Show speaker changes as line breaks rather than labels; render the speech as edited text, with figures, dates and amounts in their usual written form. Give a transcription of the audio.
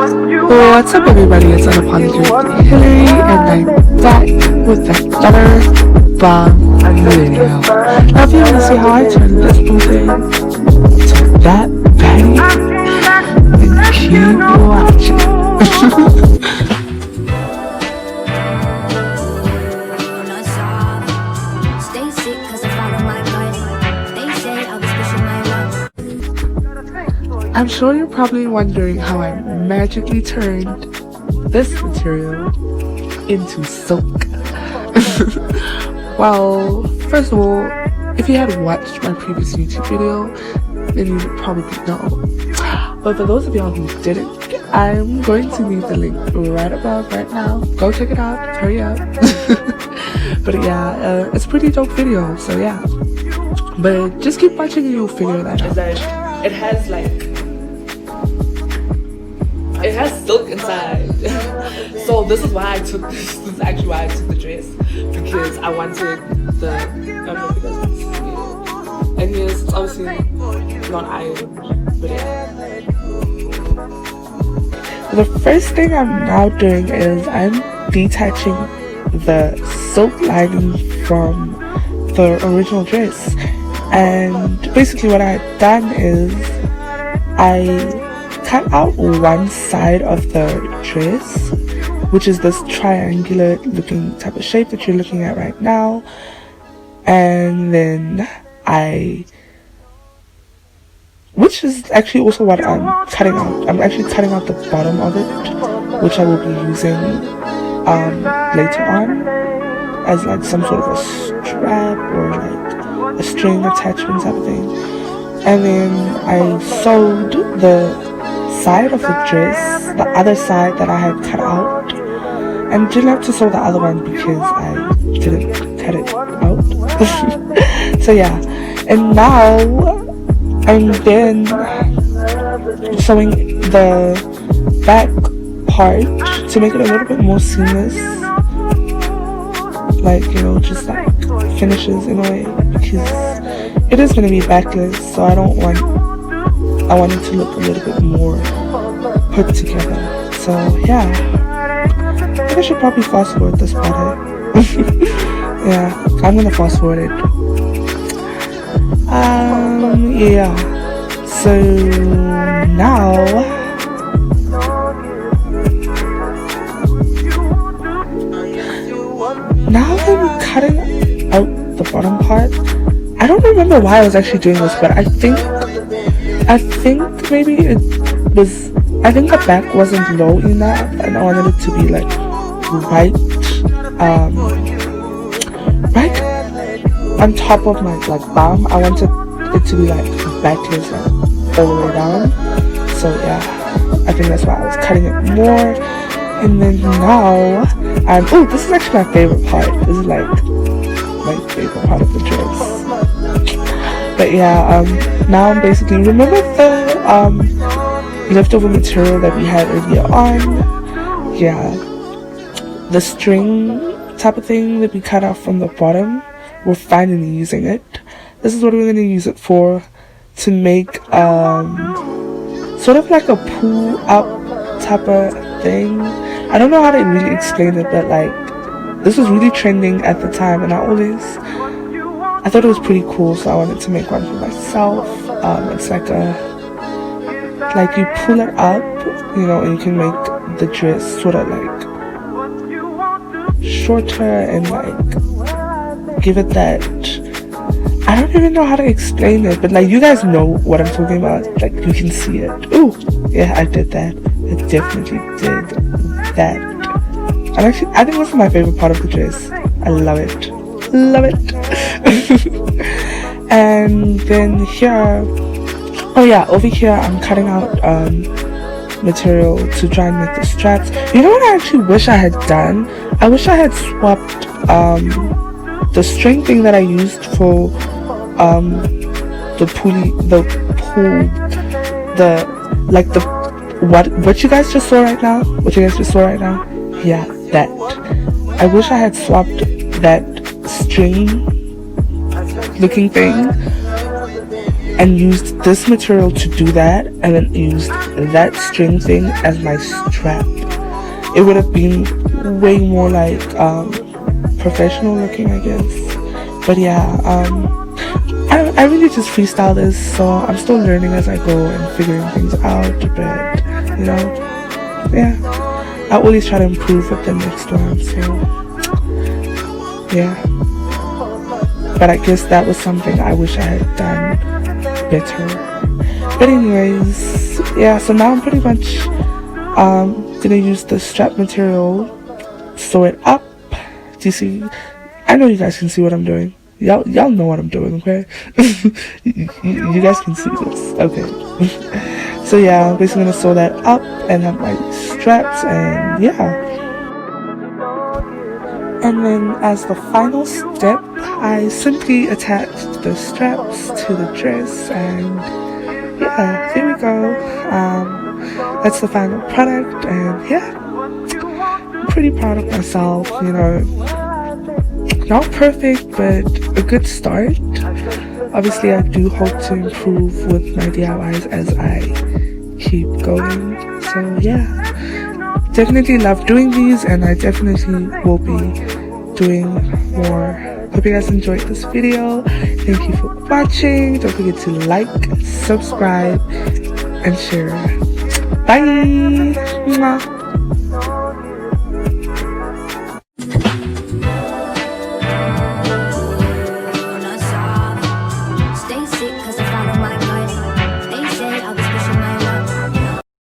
What's up everybody, it's Unapologetically Hillary and I'm back with another bomb video. Now if you want to see how I turn this blue thing to that bang, then keep watching. I'm sure you're probably wondering how I magically turned this material into silk. Well, first of all, if you had watched my previous YouTube video, then you would probably know. But for those of y'all who didn't, I'm going to leave the link right above right now. Go check it out, hurry up. But yeah, it's a pretty dope video, so yeah. But just keep watching and you'll figure that out. It has it has silk inside. So this is why I took this. This is actually why I took the dress, because I wanted the, I don't know if you guys can see it. And yes, it's obviously not ironed, but yeah. The first thing I'm now doing is I'm detaching the silk lining from the original dress. And basically what I had done is I cut out one side of the dress, which is this triangular looking type of shape that you're looking at right now, and then which is actually also what I'm cutting out. I'm actually cutting out the bottom of it, which I will be using later on as like some sort of a strap or like a string attachment type of thing. And then I sewed the side of the dress, the other side that I had cut out, and didn't have to sew the other one because I didn't cut it out. So yeah, and now I'm then sewing the back part to make it a little bit more seamless, like, you know, just like finishes in a way, because it is going to be backless, so I want it to look a little bit more put together. So yeah, I think I should probably fast forward this part. Yeah, I'm gonna fast forward it. Yeah, so now I'm cutting out the bottom part. I don't remember why I was actually doing this, but I think maybe it was, I think the back wasn't low enough and I wanted it to be like right on top of my like bum. I wanted it to be like backless all the way down. So yeah, I think that's why I was cutting it more. And then now oh, this is actually my favorite part. This is like my favorite part of the dress. But yeah, now I'm basically, remember the leftover material that we had earlier on? Yeah, the string type of thing that we cut off from the bottom, we're finally using it. This is what we're going to use it for, to make sort of like a pull up type of thing. I don't know how to really explain it, but like, this was really trending at the time, and I thought it was pretty cool, so I wanted to make one for myself. It's like you pull it up, you know, and you can make the dress sort of like shorter and like give it that, I don't even know how to explain it, but like, you guys know what I'm talking about. Like, you can see it. Ooh, yeah, I did that. I definitely did that. And actually, I think this is my favorite part of the dress. I love it. Love it. And then here, oh yeah, over here I'm cutting out material to try and make the straps. You know what I actually wish I had done? I wish I had swapped the string thing that I used for what you guys just saw right now. Yeah, that. I wish I had swapped that string looking thing and used this material to do that, and then used that string thing as my strap, it would have been way more like professional looking, I guess. But yeah, I really just freestyle this, so I'm still learning as I go and figuring things out, but you know, yeah, I always try to improve with the next one, so yeah. But I guess that was something I wish I had done better. But anyways, yeah, so now I'm pretty much gonna use the strap material, sew it up. Do you see? I know you guys can see what I'm doing. Y'all know what I'm doing, okay? you guys can see this, okay? So yeah, I'm basically gonna sew that up and have my straps, and yeah. And then as the final step, I simply attached the straps to the dress, and yeah, here we go. That's the final product, and yeah, I'm pretty proud of myself, you know. Not perfect, but a good start. Obviously, I do hope to improve with my DIYs as I keep going. So yeah, definitely love doing these, and I definitely will be doing more. Hope you guys enjoyed this video. Thank you for watching. Don't forget to like, subscribe, and share. Bye. Mwah.